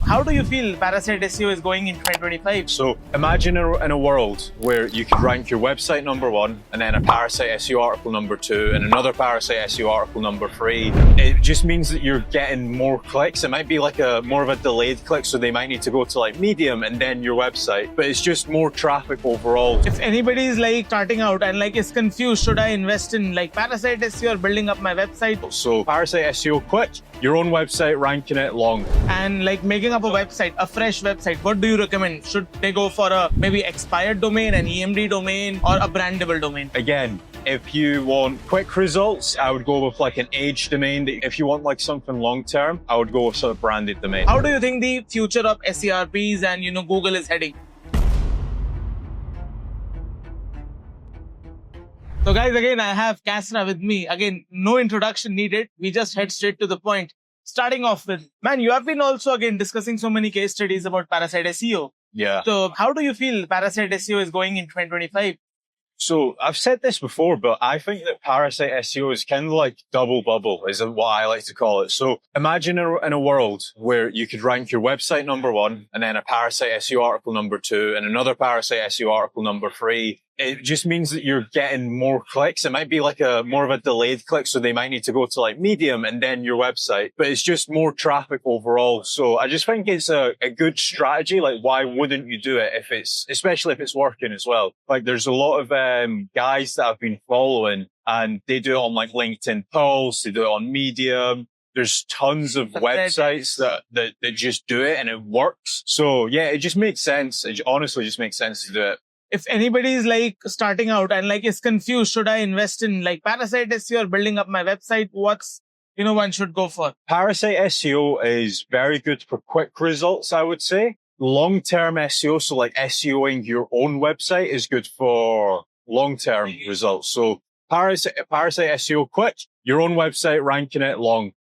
how do you feel Parasite SEO is going in 2025? So imagine in a world where you could rank your website #1 and then a Parasite SEO article #2 and another Parasite SEO article #3. It just means that you're getting more clicks. It might be like more of a delayed click, so they might need to go to like Medium and then your website, but it's just more traffic overall. If anybody is like starting out and like is confused, should I invest in like Parasite SEO or building up my website? So Parasite SEO quick, your own website, ranking it long. And like making up a website, a fresh website, what do you recommend? Should they go for a maybe expired domain, an EMD domain, or a brandable domain? Again, if you want quick results, I would go with like an age domain. If you want like something long term, I would go with sort of branded domain. How do you think the future of SERPs and Google is heading? So guys, again, I have Kasra with me. Again, no introduction needed. We just head straight to the point. Starting off with, man, you have been also again discussing so many case studies about Parasite SEO. Yeah. So how do you feel Parasite SEO is going in 2025? So I've said this before, but I think that Parasite SEO is kind of like double bubble, is what I like to call it. So imagine in a world where you could rank your website #1 and then a Parasite SEO article #2 and another Parasite SEO article #3. It just means that you're getting more clicks. It might be like more of a delayed click, so they might need to go to like Medium and then your website, but it's just more traffic overall. So I just think it's a good strategy. Like, why wouldn't you do it especially if it's working as well? Like, there's a lot of guys that I've been following and they do it on like LinkedIn Pulse, they do it on Medium. There's tons of websites that just do it and it works. So yeah, it just makes sense. It honestly just makes sense to do it. If anybody is like starting out and like is confused, should I invest in like Parasite SEO or building up my website? What's, one should go for? Parasite SEO is very good for quick results, I would say. Long-term SEO, so like SEOing your own website is good for long-term results. So Parasite SEO quick, your own website, ranking it long.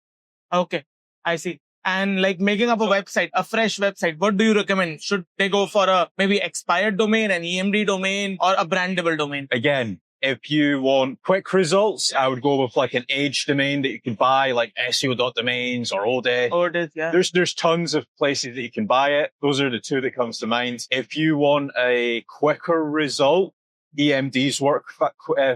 Okay, I see. And like making up a website, a fresh website, what do you recommend? Should they go for a maybe expired domain, an EMD domain, or a brandable domain? Again, if you want quick results, I would go with like an age domain that you can buy, like SEO.domains or Oded. Oded, yeah. There's tons of places that you can buy it. Those are the two that comes to mind. If you want a quicker result, EMDs work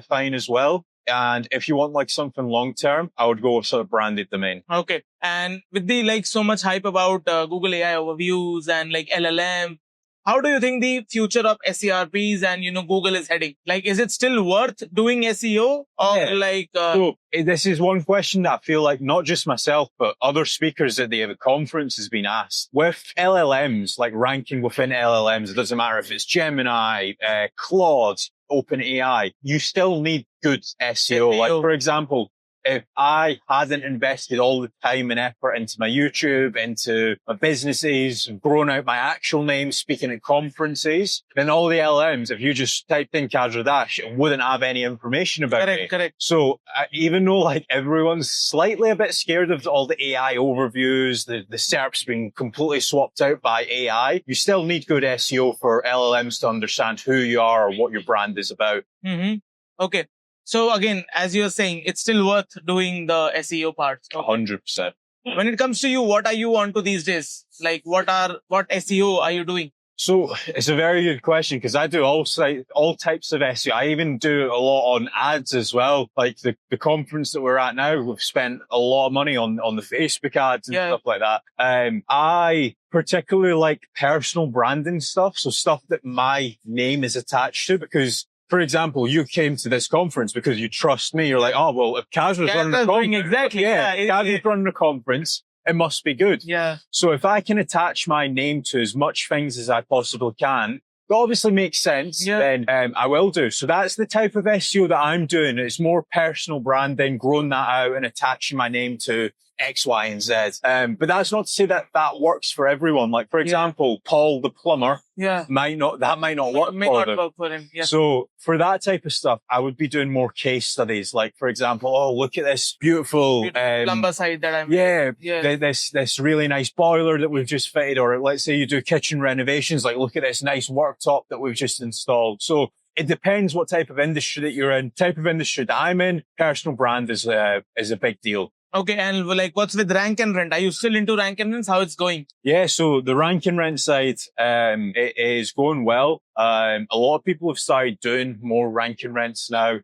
fine as well. And if you want like something long term, I would go with sort of branded domain. Okay. And with the like so much hype about Google AI overviews and like LLM, how do you think the future of SERPs and Google is heading? Like, is it still worth doing SEO or So this is one question that I feel like not just myself, but other speakers at the conference has been asked. With LLMs, like ranking within LLMs, it doesn't matter if it's Gemini, Claude, OpenAI, you still need good SEO. Like, for example, if I hadn't invested all the time and effort into my YouTube, into my businesses, grown out my actual name, speaking at conferences, then all the LMs, if you just typed in Kasra Dash, it wouldn't have any information about me. Correct. So even though like everyone's slightly a bit scared of all the AI overviews, the SERPs being completely swapped out by AI, you still need good SEO for LLMs to understand who you are or what your brand is about. Mm-hmm. Okay. So again, as you're saying, it's still worth doing the SEO part. 100%. When it comes to you, what are you onto these days? Like, what SEO are you doing? So it's a very good question because I do all types of SEO. I even do a lot on ads as well. Like the conference that we're at now, we've spent a lot of money on the Facebook ads and stuff like that. I particularly like personal branding stuff. So stuff that my name is attached to because, for example, you came to this conference because you trust me. You're like, oh, well, if Kasra's running a conference, exactly. Kasra's running a conference, it must be good. Yeah. So if I can attach my name to as much things as I possibly can, it obviously makes sense, then I will do. So that's the type of SEO that I'm doing. It's more personal branding, growing that out and attaching my name to X, Y, and Z. But that's not to say that works for everyone. Like, for example, Paul the plumber might not work for him. Yeah. So for that type of stuff, I would be doing more case studies. Like, for example, oh, look at this beautiful plumber site that I'm this really nice boiler that we've just fitted, or let's say you do kitchen renovations, like look at this nice worktop that we've just installed. So it depends what type of industry that you're in. Type of industry that I'm in, personal brand is a big deal. Okay, and like what's with rank and rent? Are you still into rank and rents? How it's going? Yeah, so the rank and rent side, it is going well. A lot of people have started doing more rank and rents now.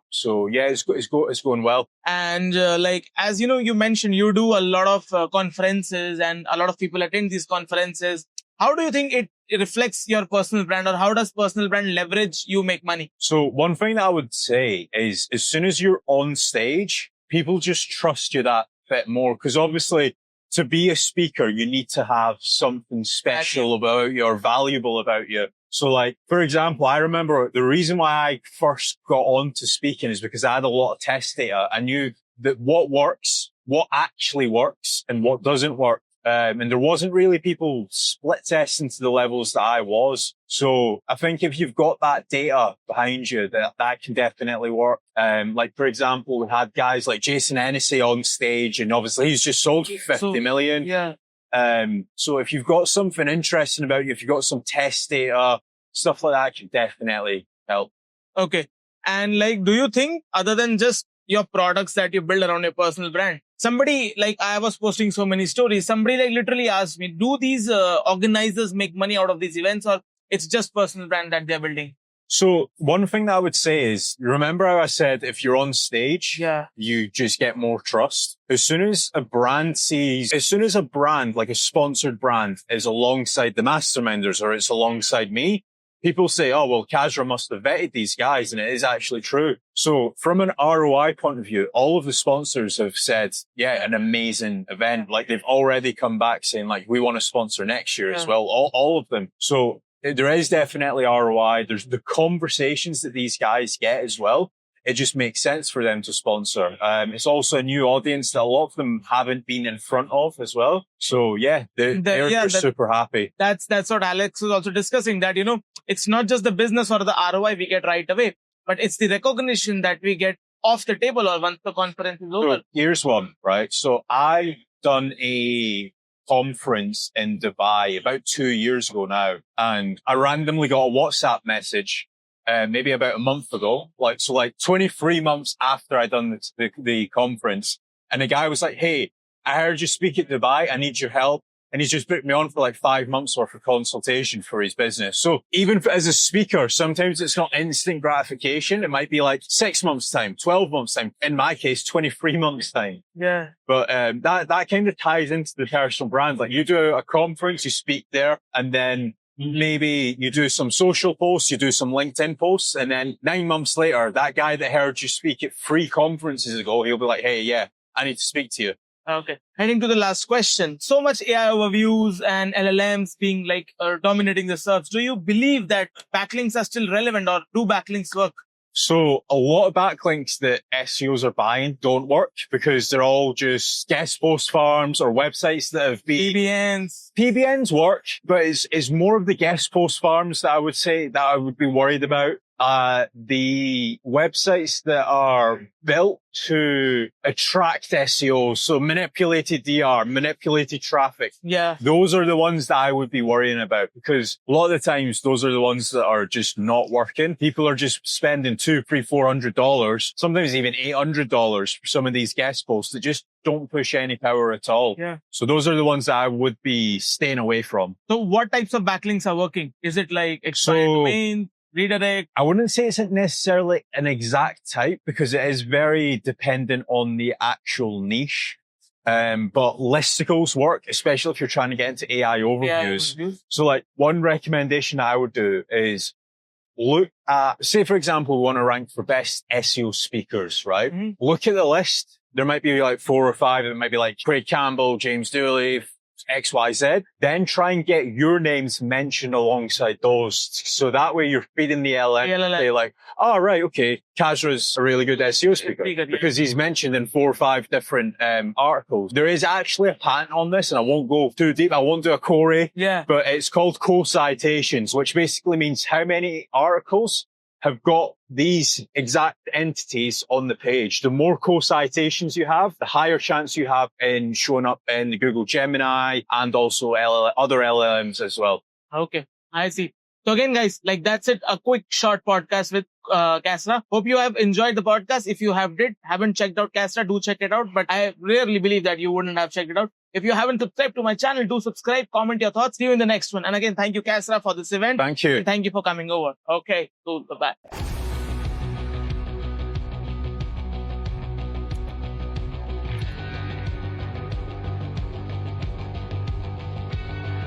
So yeah, it's going well. And like, as you know, you mentioned you do a lot of conferences and a lot of people attend these conferences. How do you think it reflects your personal brand, or how does personal brand leverage you make money? So one thing that I would say is as soon as you're on stage, people just trust you that bit more. Because obviously to be a speaker, you need to have something special about you or valuable about you. So like, for example, I remember the reason why I first got on to speaking is because I had a lot of test data. I knew that what works, what actually works and what doesn't work. And there wasn't really people split testing to the levels that I was. So I think if you've got that data behind you, that can definitely work. Like, for example, we had guys like Jason Hennessy on stage, and obviously he's just sold for 50 million. Yeah. So if you've got something interesting about you, if you've got some test data, stuff like that can definitely help. Okay. And like, do you think other than just your products that you build around your personal brand, somebody, like, I was posting so many stories, somebody like literally asked me, do these organizers make money out of these events, or it's just personal brand that they're building? So one thing that I would say is, remember how I said if you're on stage, you just get more trust. As soon as a brand, like a sponsored brand, is alongside the masterminders or it's alongside me, people say, oh, well, Kasra must have vetted these guys, and it is actually true. So from an ROI point of view, all of the sponsors have said, yeah, an amazing event. Like they've already come back saying like, we want to sponsor next year as well. All of them. So there is definitely ROI. There's the conversations that these guys get as well. It just makes sense for them to sponsor. It's also a new audience that a lot of them haven't been in front of as well. So yeah, they're super happy. That's what Alex was also discussing, that, you know, it's not just the business or the ROI we get right away, but it's the recognition that we get off the table or once the conference is over. So here's one, right? So I've done a conference in Dubai about 2 years ago now, and I randomly got a WhatsApp message maybe about a month ago, like 23 months after I'd done the conference, and the guy was like, hey, I heard you speak at Dubai, I need your help. And he's just booked me on for like 5 months worth of consultation for his business. So even as a speaker, sometimes it's not instant gratification. It might be like 6 months time, 12 months time. In my case, 23 months time. Yeah. But that kind of ties into the personal brand. Like you do a conference, you speak there, and then maybe you do some social posts, you do some LinkedIn posts, and then 9 months later, that guy that heard you speak at 3 conferences ago, he'll be like, hey, yeah, I need to speak to you. Okay. Heading to the last question. So much AI overviews and LLMs being like dominating the search. Do you believe that backlinks are still relevant, or do backlinks work? So a lot of backlinks that SEOs are buying don't work because they're all just guest post farms or websites that have been... PBNs work, but it's more of the guest post farms that I would say that I would be worried about. The websites that are built to attract SEO, so manipulated DR, manipulated traffic. Yeah. Those are the ones that I would be worrying about, because a lot of the times those are the ones that are just not working. People are just spending $200-$400, sometimes even $800 for some of these guest posts that just don't push any power at all. Yeah. So those are the ones that I would be staying away from. So what types of backlinks are working? Is it like expired domain, redirect? I wouldn't say it's necessarily an exact type, because it is very dependent on the actual niche. But listicles work, especially if you're trying to get into AI overviews. Yeah. So like one recommendation I would do is look at, say for example, we want to rank for best SEO speakers, right? Mm-hmm. Look at the list. There might be like 4 or 5. It might be like Craig Campbell, James Dooley, XYZ, then try and get your names mentioned alongside those. So that way you're feeding the LLM. Say like, oh, right, okay, Kasra's a really good SEO speaker because he's mentioned in 4 or 5 different articles. There is actually a patent on this, and I won't go too deep. I won't do a query, but it's called co-citations, which basically means how many articles have got these exact entities on the page. The more co-citations you have, the higher chance you have in showing up in the Google Gemini and also other LLMs as well. Okay, I see. So again, guys, like that's it. A quick short podcast with Kasra. Hope you have enjoyed the podcast. If you haven't checked out Kasra, do check it out. But I rarely believe that you wouldn't have checked it out. If you haven't subscribed to my channel, do subscribe, comment your thoughts. See you in the next one. And again, thank you, Kasra, for this event. Thank you. And thank you for coming over. Okay, cool. Bye-bye.